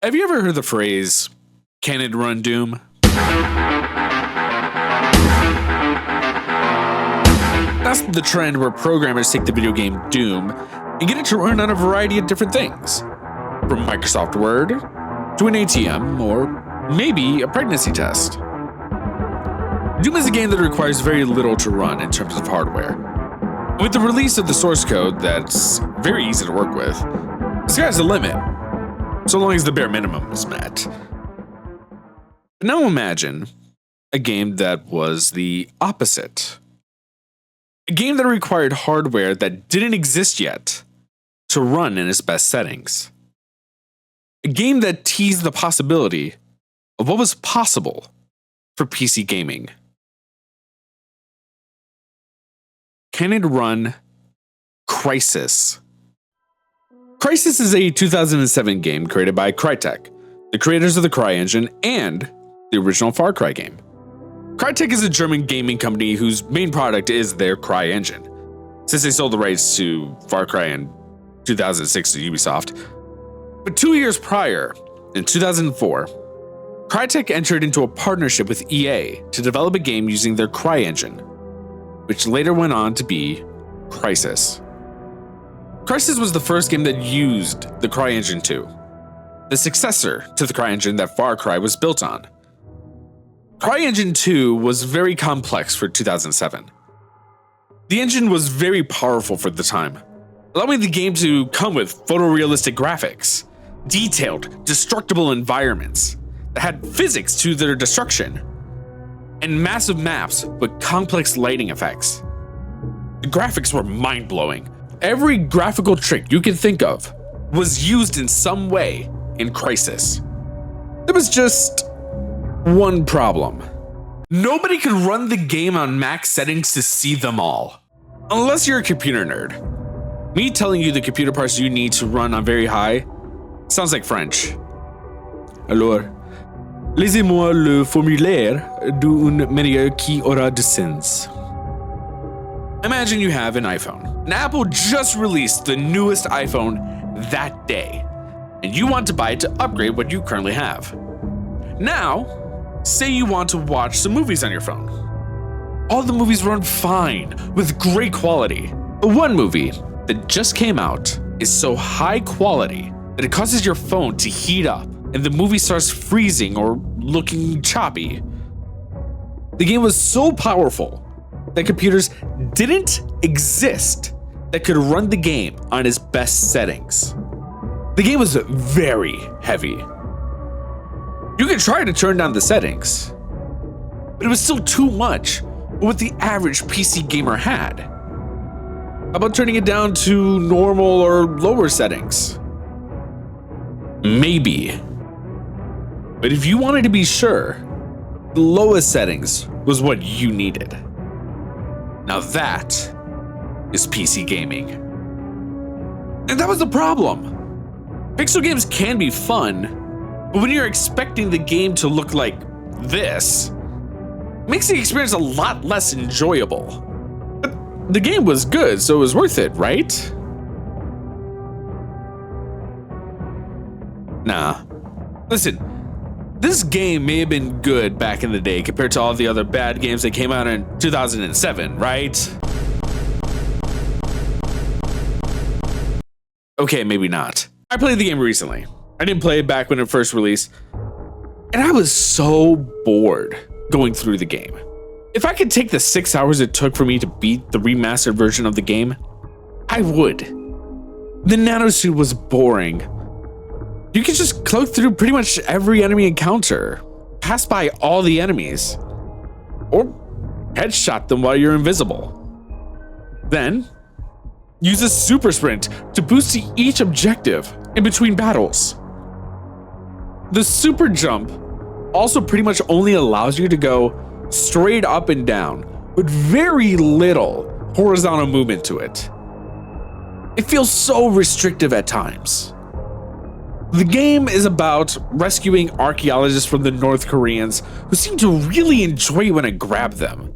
Have you ever heard the phrase, "Can it run Doom"? That's the trend where programmers take the video game Doom and get it to run on a variety of different things. From Microsoft Word to an ATM or maybe a pregnancy test. Doom is a game that requires very little to run in terms of hardware. With the release of the source code that's very easy to work with, the sky's the limit, so long as the bare minimum is met. But now imagine a game that was the opposite. A game that required hardware that didn't exist yet to run in its best settings. A game that teased the possibility of what was possible for PC gaming. Can it run Crysis? Crysis is a 2007 game created by Crytek, the creators of the CryEngine and the original Far Cry game. Crytek is a German gaming company whose main product is their CryEngine, since they sold the rights to Far Cry in 2006 to Ubisoft. But 2 years prior, in 2004, Crytek entered into a partnership with EA to develop a game using their CryEngine, which later went on to be Crysis. Crysis was the first game that used the CryEngine 2, the successor to the CryEngine that Far Cry was built on. CryEngine 2 was very complex for 2007. The engine was very powerful for the time, allowing the game to come with photorealistic graphics, detailed, destructible environments that had physics to their destruction, and massive maps with complex lighting effects. The graphics were mind-blowing. Every graphical trick you can think of was used in some way in Crysis. There was just one problem. Nobody could run the game on max settings to see them all. Unless you're a computer nerd. Me telling you the computer parts you need to run on very high sounds like French. Alors, laissez-moi le formulaire d'un meilleur qui aura de sens. Imagine you have an iPhone, and Apple just released the newest iPhone that day, and you want to buy it to upgrade what you currently have. Now, say you want to watch some movies on your phone. All the movies run fine, with great quality. But one movie that just came out is so high quality that it causes your phone to heat up, and the movie starts freezing or looking choppy. The game was so powerful that computers didn't exist that could run the game on its best settings. The game was very heavy. You could try to turn down the settings, but it was still too much for what the average PC gamer had. How about turning it down to normal or lower settings? Maybe. But if you wanted to be sure, the lowest settings was what you needed. Now that is PC gaming. And that was the problem. Pixel games can be fun, but when you're expecting the game to look like this, it makes the experience a lot less enjoyable. But the game was good, so it was worth it, right? Nah. Listen, this game may have been good back in the day compared to all the other bad games that came out in 2007, right? Okay, maybe not. I played the game recently. I didn't play it back when it first released, and I was so bored going through the game. If I could take the 6 hours it took for me to beat the remastered version of the game, I would. The nanosuit was boring. You could just cloak through pretty much every enemy encounter, pass by all the enemies, or headshot them while you're invisible. Then, use a super sprint to boost to each objective in between battles. The super jump also pretty much only allows you to go straight up and down with very little horizontal movement to it. It feels so restrictive at times. The game is about rescuing archaeologists from the North Koreans who seem to really enjoy when I grab them,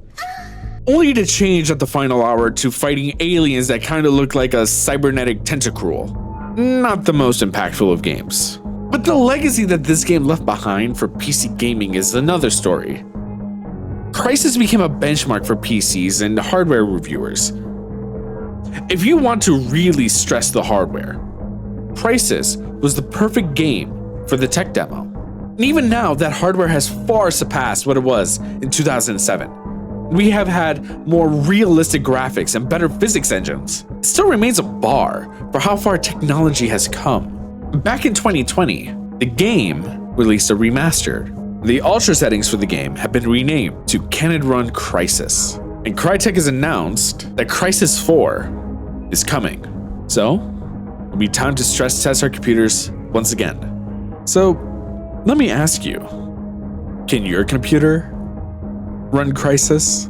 only to change at the final hour to fighting aliens that kind of look like a cybernetic tentacruel. Not the most impactful of games. But the legacy that this game left behind for PC gaming is another story. Crysis became a benchmark for PCs and hardware reviewers. If you want to really stress the hardware, Crysis was the perfect game for the tech demo. And even now, that hardware has far surpassed what it was in 2007. We have had more realistic graphics and better physics engines. It still remains a bar for how far technology has come. Back in 2020, the game released a remastered. The ultra settings for the game have been renamed to Can It Run Crysis. And Crytek has announced that Crysis 4 is coming. So, it'll be time to stress test our computers once again. So, let me ask you, can your computer run Crysis?